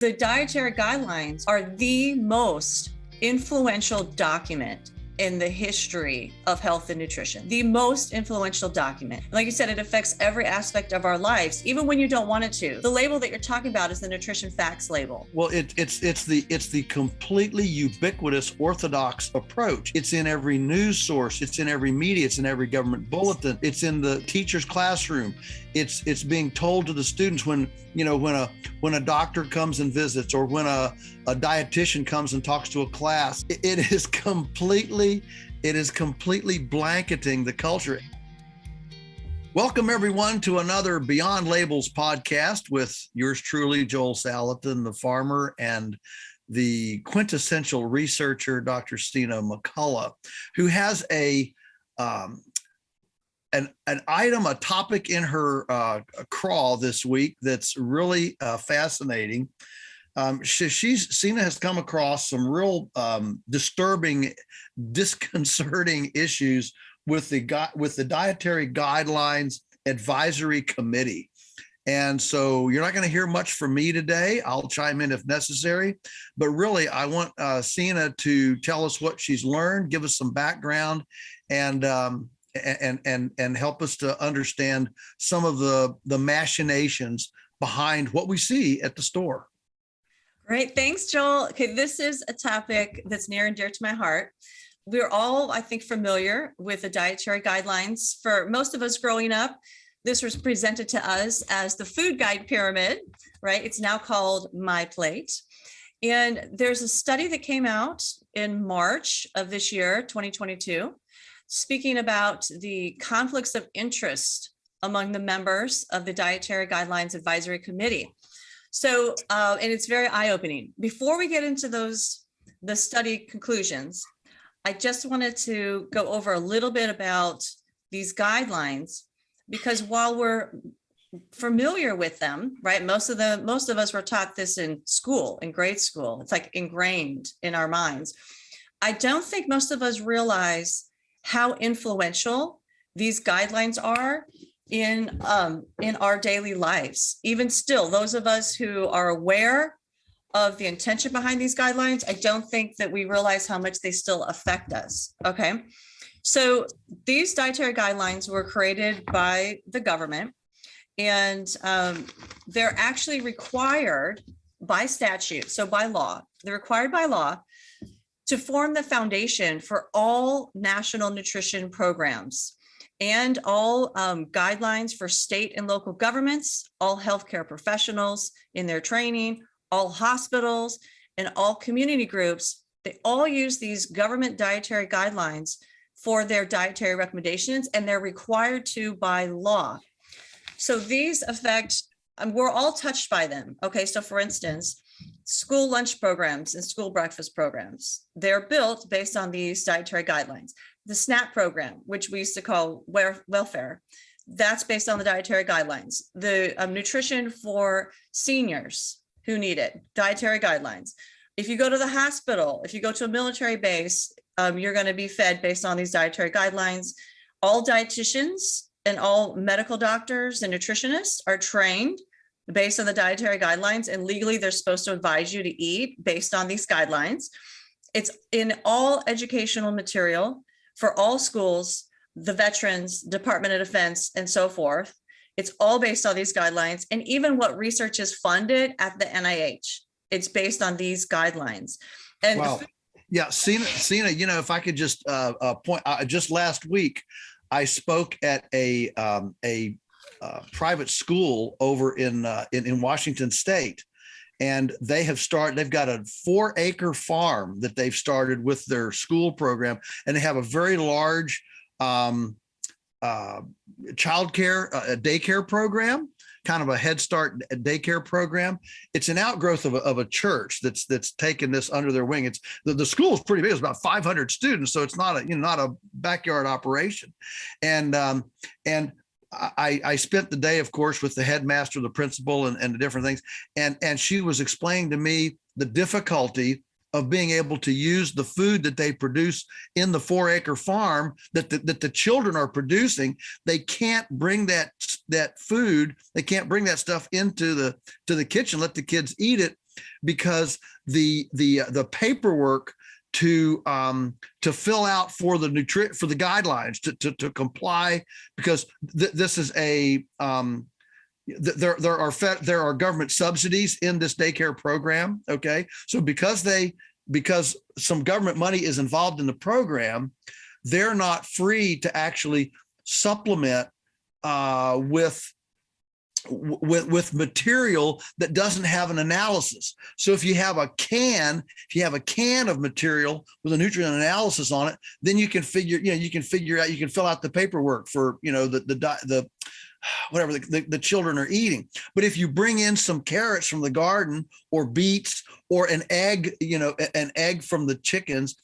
The dietary guidelines are the most influential document in the history of health and nutrition, the most influential document. Like you said, it affects every aspect of our lives, even when you don't want it to. The label that you're talking about is the nutrition facts label. Well, it's the completely ubiquitous orthodox approach. It's in every news source. It's in every media. It's in every government bulletin. It's in the teacher's classroom. It's being told to the students when a doctor comes and visits, or when a dietitian comes and talks to a class. It is completely blanketing the culture. Welcome everyone to another Beyond Labels podcast with yours truly, Joel Salatin, the farmer, and the quintessential researcher, Dr. Stina McCullough, who has an item, a topic in her crawl this week that's really fascinating. Stina has come across some real disturbing, disconcerting issues with the Dietary Guidelines Advisory Committee. And so you're not going to hear much from me today. I'll chime in if necessary, but really I want Stina to tell us what she's learned, give us some background, and help us to understand some of the machinations behind what we see at the store. Great. Thanks, Joel. Okay, this is a topic that's near and dear to my heart. We're all, I think, familiar with the dietary guidelines. For most of us growing up, this was presented to us as the food guide pyramid, right? It's now called My Plate. And there's a study that came out in March of this year, 2022, speaking about the conflicts of interest among the members of the Dietary Guidelines Advisory Committee. So, and it's very eye-opening. Before we get into the study conclusions, I just wanted to go over a little bit about these guidelines, because while we're familiar with them, right? Most of us were taught this in school, in grade school. It's like ingrained in our minds. I don't think most of us realize how influential these guidelines are in our daily lives. Even still, those of us who are aware of the intention behind these guidelines, I don't think that we realize how much they still affect us. Okay, so these dietary guidelines were created by the government, and they're actually required by statute, so by law. They're required by law to form the foundation for all national nutrition programs and all guidelines for state and local governments, all healthcare professionals in their training, all hospitals, and all community groups. They all use these government dietary guidelines for their dietary recommendations, and they're required to by law. So these affect, we're all touched by them. Okay, so for instance, school lunch programs and school breakfast programs, they're built based on these dietary guidelines. The SNAP program, which we used to call welfare, that's based on the dietary guidelines. The nutrition for seniors who need it, dietary guidelines. If you go to the hospital, if you go to a military base, you're going to be fed based on these dietary guidelines. All dietitians and all medical doctors and nutritionists are trained based on the dietary guidelines, and legally they're supposed to advise you to eat based on these guidelines. It's in all educational material for all schools, the Veterans, Department of Defense, and so forth. It's all based on these guidelines, and even what research is funded at the NIH, it's based on these guidelines. And wow. Yeah, Stina, if I could just point, just last week, I spoke at a private school over in Washington State, and they've got a 4-acre farm that they've started with their school program, and they have a very large childcare daycare program, kind of a Head Start daycare program. It's an outgrowth of a church that's taken this under their wing. It's the school is pretty big. It's about 500 students, so it's not a backyard operation, and I spent the day, of course, with the headmaster, the principal, and the different things. And she was explaining to me the difficulty of being able to use the food that they produce in the 4-acre farm that the children are producing. They can't bring that food, they can't bring that stuff into the kitchen, let the kids eat it, because the paperwork to fill out for the guidelines to comply, because this is a there are government subsidies in this daycare program. Okay, so because some government money is involved in the program, they're not free to actually supplement with material that doesn't have an analysis. So if you have a can of material with a nutrient analysis on it, then you can you can fill out the paperwork for, the whatever the children are eating. But if you bring in some carrots from the garden, or beets, or an egg, an egg from the chickens,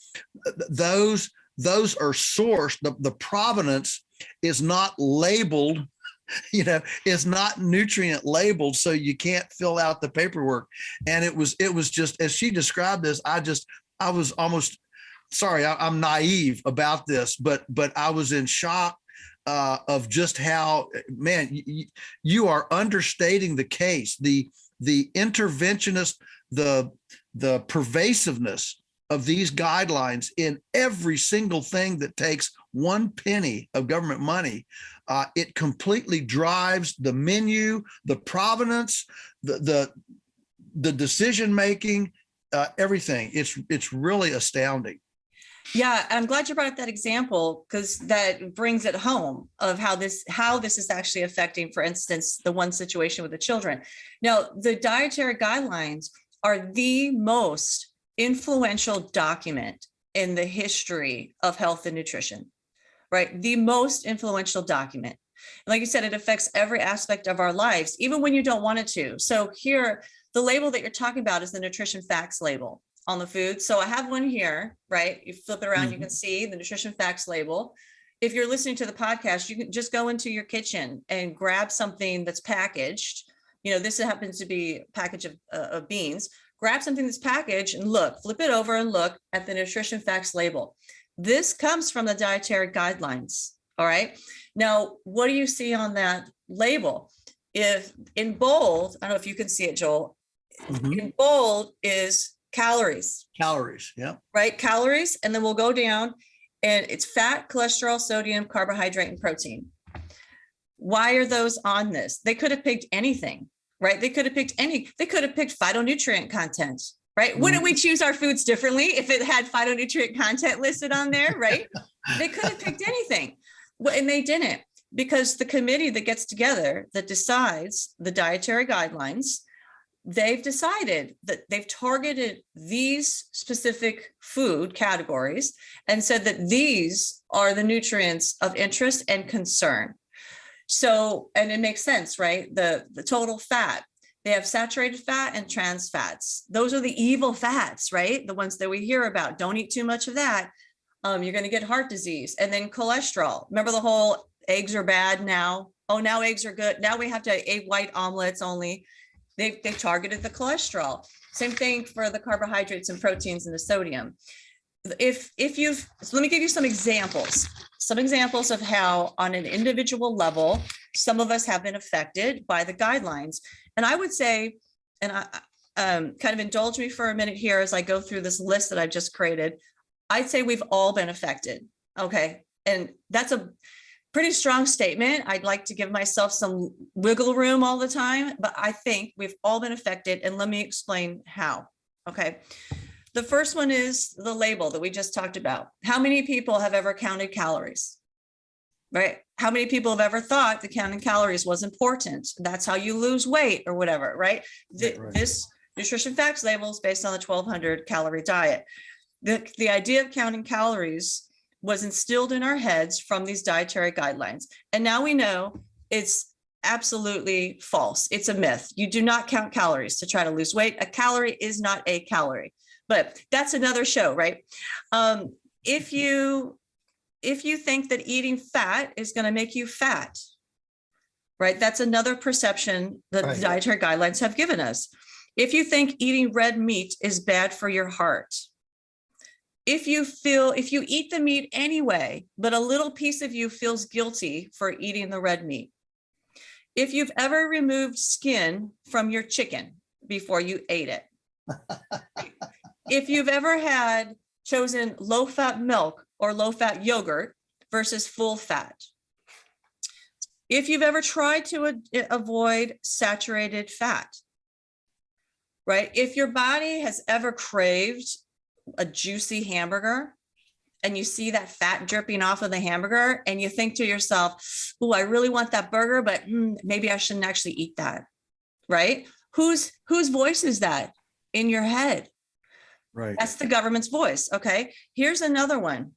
those are sourced. The provenance is not labeled, is not nutrient labeled, so you can't fill out the paperwork. And it was just, as she described this, I was almost, sorry, I'm naive about this, but I was in shock of just how, man, you are understating the case, the interventionist, the pervasiveness of these guidelines in every single thing that takes 1 penny of government money. It completely drives the menu, the provenance, the decision making, everything. It's really astounding. Yeah, I'm glad you brought up that example, because that brings it home of how this is actually affecting, for instance, the one situation with the children. Now, the dietary guidelines are the most influential document in the history of health and nutrition, right? The most influential document. Like you said, it affects every aspect of our lives, even when you don't want it to. So here, the label that you're talking about is the nutrition facts label on the food. So I have one here, right? You flip it around, you can see the nutrition facts label. If you're listening to the podcast, you can just go into your kitchen and grab something that's packaged. This happens to be a package of beans. Grab something that's packaged and flip it over and look at the nutrition facts label. This comes from the dietary guidelines. All right. Now, what do you see on that label? If in bold, I don't know if you can see it, Joel, in bold is calories. Calories, yeah. Right, calories, and then we'll go down, and it's fat, cholesterol, sodium, carbohydrate, and protein. Why are those on this? They could have picked anything, right? They could have picked phytonutrient content, right? Wouldn't we choose our foods differently if it had phytonutrient content listed on there, right? They could have picked anything, and they didn't, because the committee that gets together that decides the dietary guidelines, they've decided that they've targeted these specific food categories and said that these are the nutrients of interest and concern. So, and it makes sense, right? The total fat, they have saturated fat and trans fats. Those are the evil fats, right? The ones that we hear about. Don't eat too much of that. You're going to get heart disease. And then cholesterol. Remember the whole eggs are bad now. Oh, now eggs are good. Now we have to eat white omelets only. They targeted the cholesterol. Same thing for the carbohydrates and proteins and the sodium. So let me give you some examples of how on an individual level, some of us have been affected by the guidelines. And I would say, and I kind of indulge me for a minute here as I go through this list that I've just created, I'd say we've all been affected. Okay. And that's a pretty strong statement. I'd like to give myself some wiggle room all the time, but I think we've all been affected. And let me explain how. Okay. The first one is the label that we just talked about. How many people have ever counted calories? Right? How many people have ever thought that counting calories was important? That's how you lose weight or whatever, right? This nutrition facts label is based on the 1,200 calorie diet. The idea of counting calories was instilled in our heads from these dietary guidelines. And now we know it's absolutely false. It's a myth. You do not count calories to try to lose weight. A calorie is not a calorie, but that's another show, right? If you think that eating fat is going to make you fat, right? That's another perception that the dietary guidelines have given us. If you think eating red meat is bad for your heart, if you eat the meat anyway, but a little piece of you feels guilty for eating the red meat. If you've ever removed skin from your chicken before you ate it, If you've ever chosen low-fat milk or low-fat yogurt versus full fat. If you've ever tried to avoid saturated fat, right? If your body has ever craved a juicy hamburger and you see that fat dripping off of the hamburger and you think to yourself, oh, I really want that burger, but maybe I shouldn't actually eat that, right? Whose voice is that in your head? Right. That's the government's voice. Okay. Here's another one.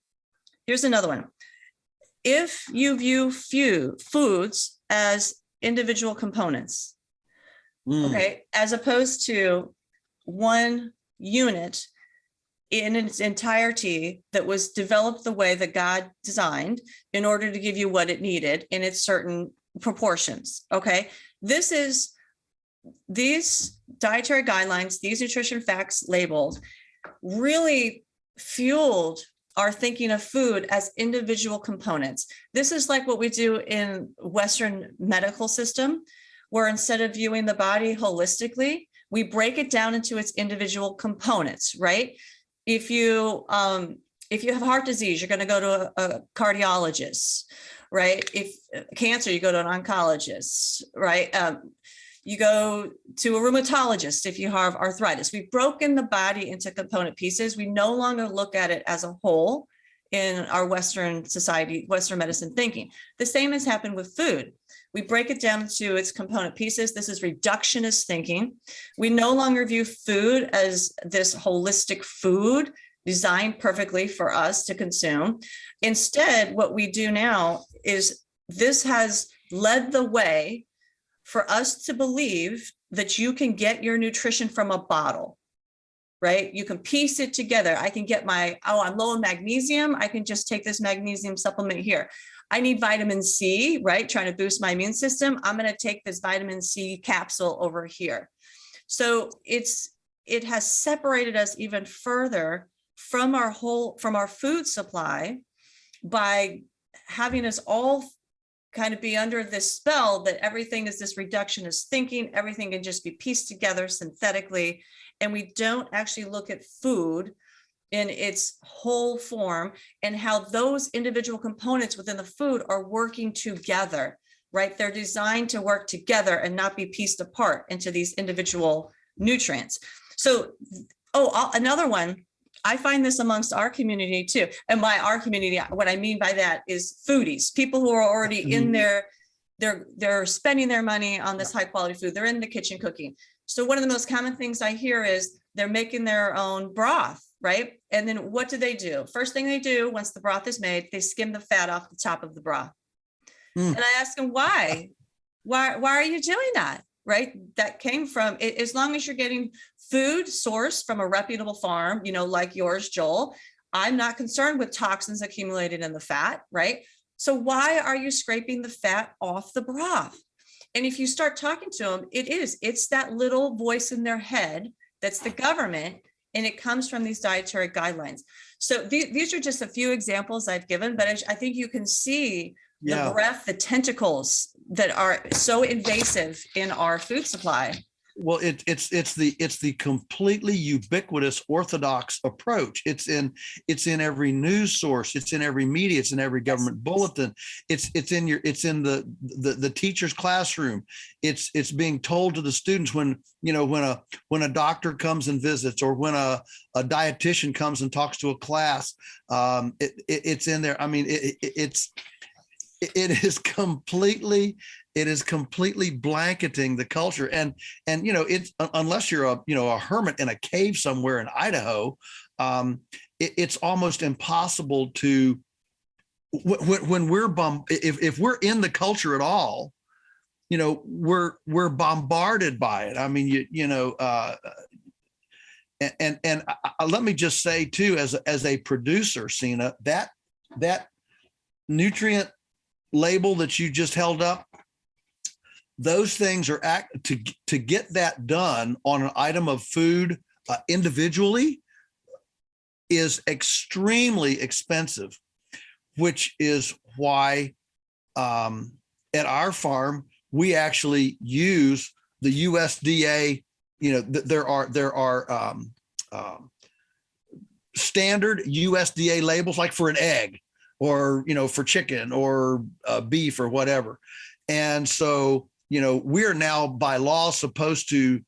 If you view foods as individual components, okay, as opposed to one unit in its entirety that was developed the way that God designed in order to give you what it needed in its certain proportions. Okay. These dietary guidelines, these nutrition facts labeled really fueled our thinking of food as individual components. This is like what we do in Western medical system, where instead of viewing the body holistically, we break it down into its individual components, right? If you have heart disease, you're going to go to a cardiologist, right? If cancer, you go to an oncologist, right? You go to a rheumatologist if you have arthritis. We've broken the body into component pieces. We no longer look at it as a whole in our Western society, Western medicine thinking. The same has happened with food. We break it down to its component pieces. This is reductionist thinking. We no longer view food as this holistic food designed perfectly for us to consume. Instead, what we do now is this has led the way for us to believe that you can get your nutrition from a bottle, right? You can piece it together. I can get I'm low in magnesium. I can just take this magnesium supplement here. I need vitamin C, right? Trying to boost my immune system. I'm going to take this vitamin C capsule over here. So it has separated us even further from our food supply by having us all kind of be under this spell that everything is this reductionist thinking, everything can just be pieced together synthetically. And we don't actually look at food in its whole form and how those individual components within the food are working together, right? They're designed to work together and not be pieced apart into these individual nutrients. So, another one, I find this amongst our community too. And by our community, what I mean by that is foodies, people who are already in there, they're spending their money on this high quality food. They're in the kitchen cooking. So one of the most common things I hear is they're making their own broth, right? And then what do? First thing they do once the broth is made, they skim the fat off the top of the broth. And I ask them, why are you doing that? Right? That came from, as long as you're getting food sourced from a reputable farm, like yours, Joel, I'm not concerned with toxins accumulated in the fat, right? So why are you scraping the fat off the broth? And if you start talking to them, it's that little voice in their head that's the government, and it comes from these dietary guidelines. So these are just a few examples I've given, but I think you can see the breadth, the tentacles that are so invasive in our food supply. Well, it's the completely ubiquitous orthodox approach. It's in every news source. It's in every media. It's in every government bulletin. It's in the teacher's classroom. It's being told to the students when a doctor comes and visits, or when a dietitian comes and talks to a class. It's in there. I mean, it is completely blanketing the culture, and it's, unless you're a hermit in a cave somewhere in Idaho, it's almost impossible to, when if we're in the culture at all, we're bombarded by it. I mean, and let me just say too, as a producer, Sina, that nutrient label that you just held up, those things are to get that done on an item of food individually is extremely expensive, which is why at our farm we actually use the USDA there are standard USDA labels, like for an egg, or for chicken or beef or whatever. And so we're now by law supposed to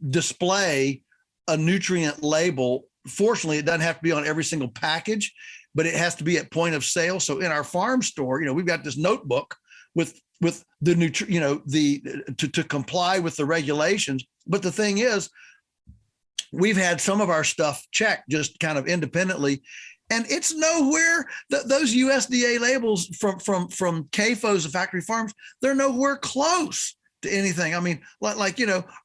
display a nutrient label. Fortunately, it doesn't have to be on every single package, but it has to be at point of sale. So in our farm store, we've got this notebook with the to comply with the regulations. But the thing is, we've had some of our stuff checked just kind of independently, and it's nowhere. Those USDA labels from CAFOs and factory farms, they're nowhere close to anything. I mean, like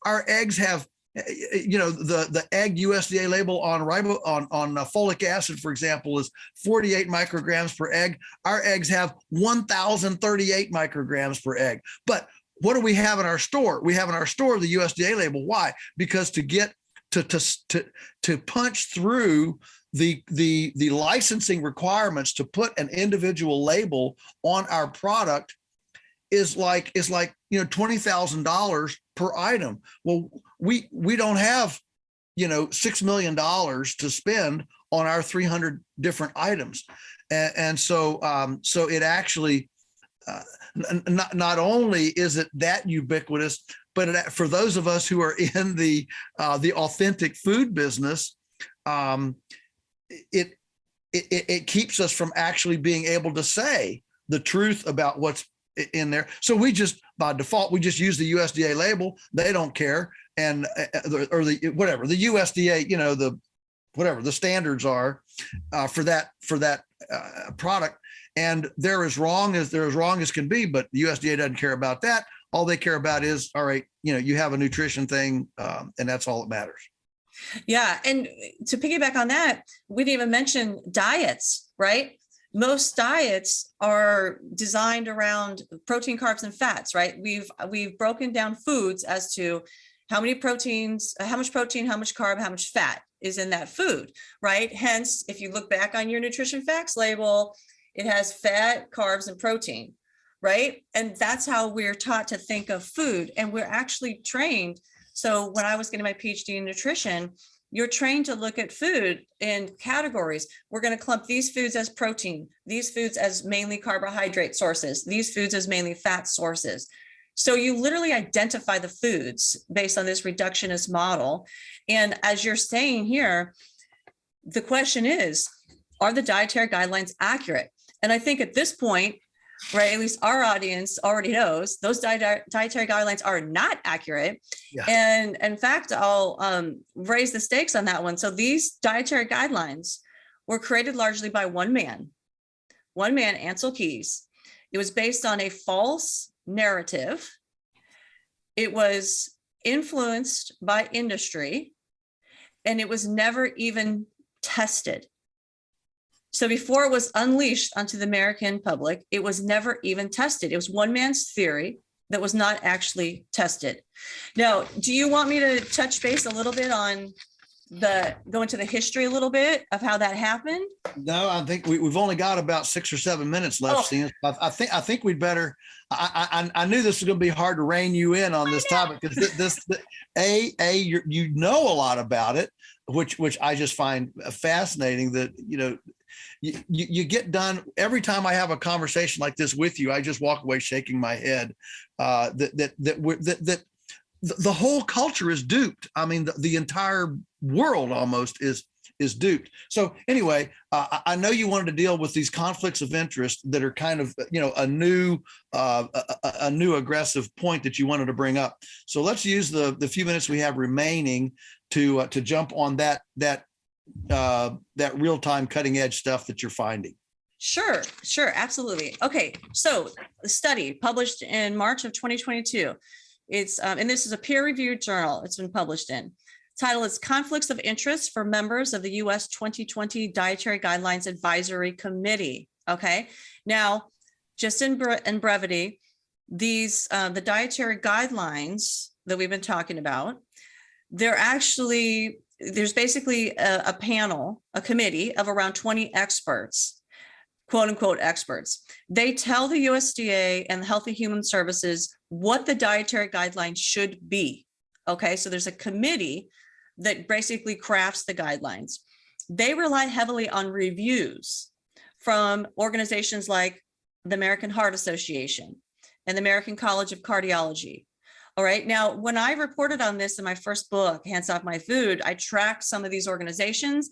our eggs have, the egg USDA label on folic acid, for example, is 48 micrograms per egg. Our eggs have 1,038 micrograms per egg. But what do we have in our store? We have in our store the USDA label. Why? Because to get to punch through the licensing requirements to put an individual label on our product is like $20,000 per item. Well, we don't have $6 million to spend on our 300 different items, and so it actually not only is it that ubiquitous, but for those of us who are in the authentic food business, it keeps us from actually being able to say the truth about what's in there. So we just, by default, we just use the USDA label. They don't care. And, or the USDA, the whatever the standards are for that product. And they're as wrong as can be, but the USDA doesn't care about that. All they care about is, all right, you have a nutrition thing, and that's all that matters. Yeah. And to piggyback on that, we didn't even mention diets, right? Most diets are designed around protein, carbs, and fats, right? We've broken down foods as to how many proteins, how much protein, how much carb, how much fat is in that food, right? Hence, if you look back on your nutrition facts label, it has fat, carbs, and protein, right? And that's how we're taught to think of food. And we're actually trained. So when I was getting my PhD in nutrition, you're trained to look at food in categories. We're going to clump these foods as protein, these foods as mainly carbohydrate sources, these foods as mainly fat sources. So you literally identify the foods based on this reductionist model. And as you're saying here, the question is, are the dietary guidelines accurate? And I think at this point, right, at least our audience already knows those dietary guidelines are not accurate. Yeah. And in fact, I'll raise the stakes on that one. So these dietary guidelines were created largely by one man, Ansel Keys. It was based on a false narrative. It was influenced by industry, and it was never even tested. So before it was unleashed onto the American public, it was never even tested. It was one man's theory that was not actually tested. Now, do you want me to touch base a little bit on go into the history a little bit of how that happened? No, I think we've only got about 6 or 7 minutes left. Oh. I think we'd better. I knew this was going to be hard to rein you in on this topic, because you know a lot about it, which I just find fascinating. That you get done every time I have a conversation like this with you. I just walk away shaking my head. That the whole culture is duped. I mean, the entire world almost is duped. So anyway, I know you wanted to deal with these conflicts of interest that are kind of a new aggressive point that you wanted to bring up. So let's use the few minutes we have remaining to jump on that real-time cutting edge stuff that you're finding. Sure, absolutely. Okay, so the study published in March of 2022. It's and this is a peer-reviewed journal it's been published in. Title is Conflicts of Interest for Members of the U.S. 2020 Dietary Guidelines Advisory Committee. Okay, now just in brevity, these the dietary guidelines that we've been talking about, there's basically a panel, a committee of around 20 experts, quote unquote experts. They tell the USDA and the Healthy Human Services what the dietary guidelines should be. Okay, so there's a committee that basically crafts the guidelines. They rely heavily on reviews from organizations like the American Heart Association and the American College of Cardiology. All right, now, when I reported on this in my first book, Hands Off My Food, I tracked some of these organizations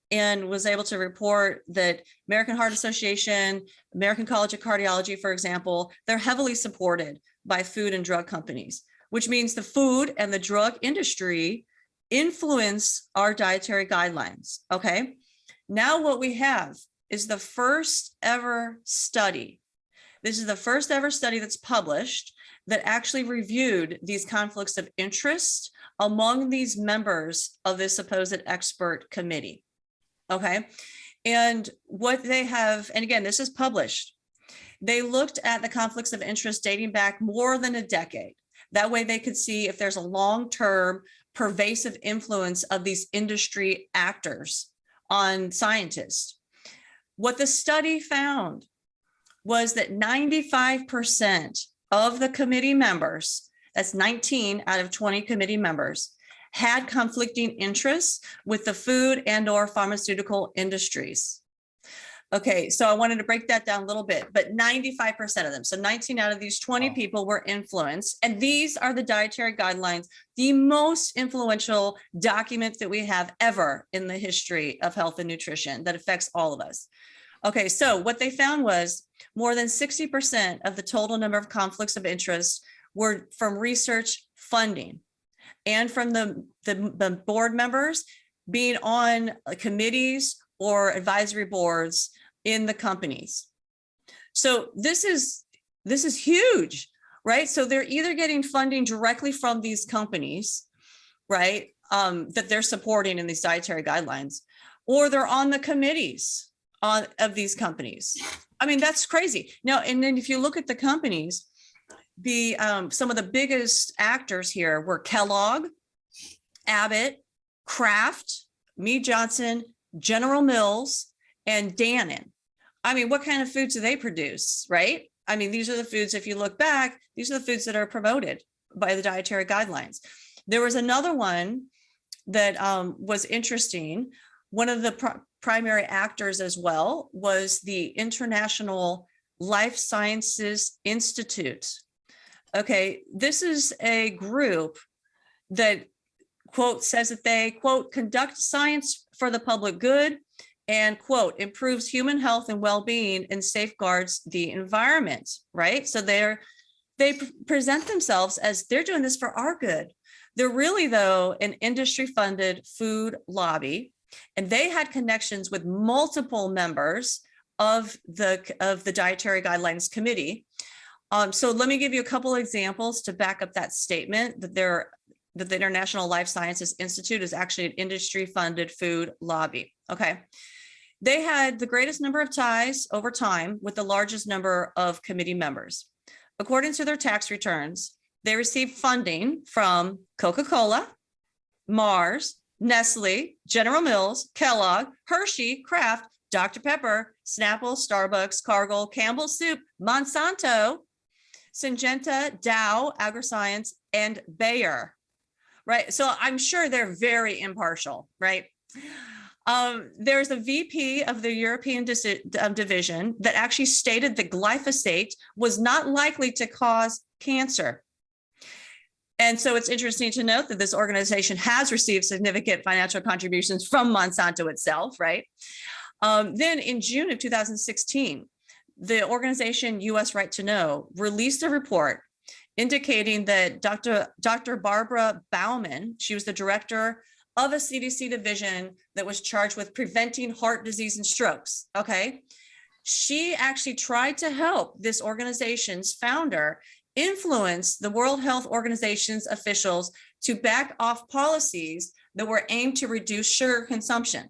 and was able to report that American Heart Association, American College of Cardiology, for example, they're heavily supported by food and drug companies, which means the food and the drug industry influence our dietary guidelines. Okay, now what we have is the first ever study. This is the first ever study that's published that actually reviewed these conflicts of interest among these members of this supposed expert committee. Okay, and what they have, and again, this is published, they looked at the conflicts of interest dating back more than a decade. That way they could see if there's a long-term pervasive influence of these industry actors on scientists. What the study found was that 95% of the committee members, that's 19 out of 20 committee members, had conflicting interests with the food and or pharmaceutical industries. Okay, so I wanted to break that down a little bit, but 95% of them, so 19 out of these 20 people were influenced, and these are the dietary guidelines, the most influential document that we have ever in the history of health and nutrition that affects all of us. Okay, so what they found was more than 60% of the total number of conflicts of interest were from research funding and from the board members being on committees or advisory boards in the companies. So this is huge, right? So they're either getting funding directly from these companies, right, that they're supporting in these dietary guidelines, or they're on the committees of these companies. I mean, that's crazy. Now, and then if you look at the companies, some of the biggest actors here were Kellogg, Abbott, Kraft, Mead Johnson, General Mills, and Dannon. I mean, what kind of foods do they produce, right? I mean, these are the foods, if you look back, these are the foods that are promoted by the dietary guidelines. There was another one that was interesting. One of the primary actors as well was the International Life Sciences Institute. Okay, this is a group that, quote, says that they, quote, conduct science for the public good and, quote, improves human health and well-being and safeguards the environment, right? So they present themselves as they're doing this for our good. They're really, though, an industry-funded food lobby, and they had connections with multiple members of the Dietary Guidelines Committee. So let me give you a couple examples to back up that statement that the International Life Sciences Institute is actually an industry-funded food lobby. Okay, they had the greatest number of ties over time with the largest number of committee members. According to their tax returns, they received funding from Coca-Cola, Mars, Nestle, General Mills, Kellogg, Hershey, Kraft, Dr. Pepper, Snapple, Starbucks, Cargill, Campbell's Soup, Monsanto, Syngenta, Dow, AgroScience, and Bayer, right? So I'm sure they're very impartial, right? There's a VP of the European division that actually stated that glyphosate was not likely to cause cancer. And so it's interesting to note that this organization has received significant financial contributions from Monsanto itself, right? Then in June of 2016, the organization US Right to Know released a report indicating that Dr. Barbara Bauman, she was the director of a CDC division that was charged with preventing heart disease and strokes, okay? She actually tried to help this organization's founder influence the World Health Organization's officials to back off policies that were aimed to reduce sugar consumption.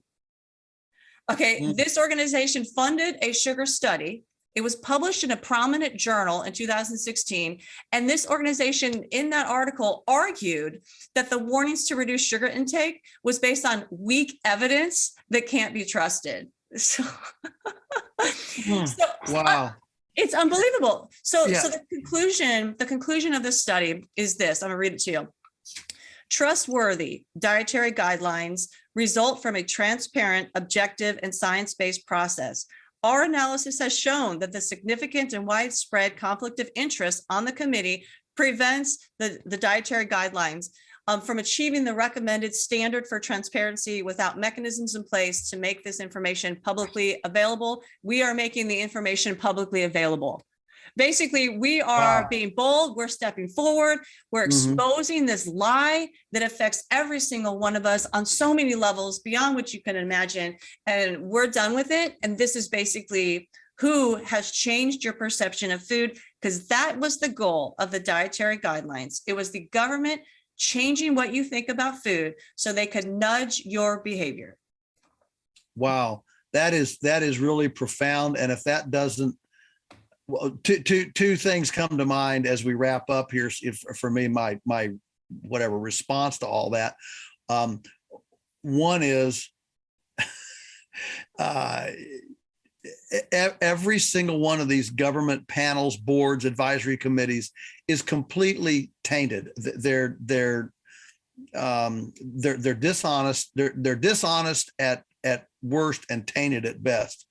Okay, This organization funded a sugar study. It was published in a prominent journal in 2016. And this organization in that article argued that the warnings to reduce sugar intake was based on weak evidence that can't be trusted. So, Wow. It's unbelievable. So, Yeah. so the conclusion of this study is this. I'm gonna read it to you. Trustworthy dietary guidelines result from a transparent, objective, and science-based process. Our analysis has shown that the significant and widespread conflict of interest on the committee prevents the dietary guidelines from achieving the recommended standard for transparency without mechanisms in place to make this information publicly available. We are making the information publicly available. Basically, we are being bold. We're stepping forward. We're exposing this lie that affects every single one of us on so many levels beyond what you can imagine. And we're done with it. And this is basically who has changed your perception of food, because that was the goal of the dietary guidelines. It was the government changing what you think about food so they could nudge your behavior. Wow, that is really profound. And if that doesn't, well, two things come to mind as we wrap up here. If for me, my whatever response to all that, one is every single one of these government panels, boards, advisory committees is completely tainted. They're dishonest. They're dishonest at worst and tainted at best.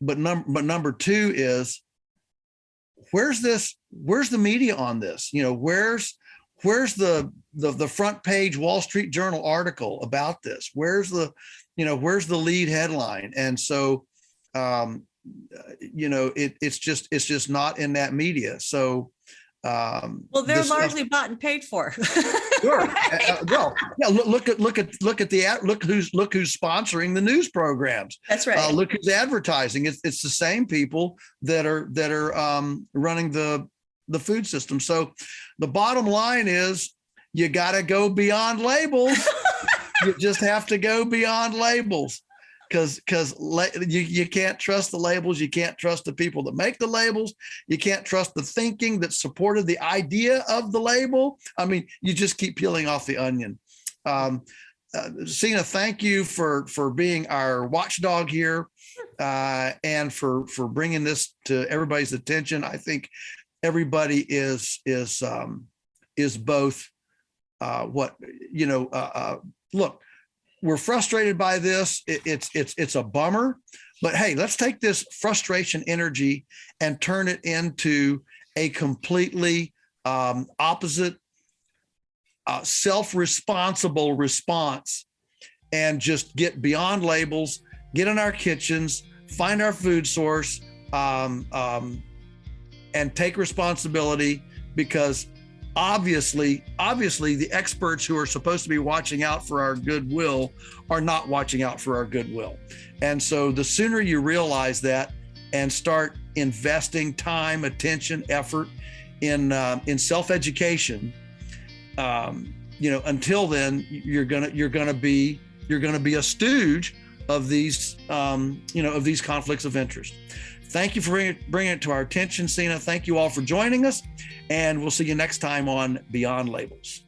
But number two is, where's the media on this? You know, where's the front page Wall Street Journal article about this? Where's the lead headline? And so, it's just not in that media. So, well, they're largely bought and paid for. Sure. Well, yeah. Look who's sponsoring the news programs. That's right. Look who's advertising. It's the same people that are running the food system. So the bottom line is, you got to go beyond labels. You just have to go beyond labels. Because you can't trust the labels. You can't trust the people that make the labels. You can't trust the thinking that supported the idea of the label. I mean, you just keep peeling off the onion. Sina, thank you for being our watchdog here, and for bringing this to everybody's attention. I think everybody is both look. We're frustrated by this. It's a bummer, but hey, let's take this frustration energy and turn it into a completely opposite, self-responsible response, and just get beyond labels, get in our kitchens, find our food source, and take responsibility, because obviously the experts who are supposed to be watching out for our goodwill are not watching out for our goodwill. And so the sooner you realize that and start investing time, attention, effort in self-education, until then you're gonna be a stooge of these of these conflicts of interest. Thank you for bringing it to our attention, Sina. Thank you all for joining us, and we'll see you next time on Beyond Labels.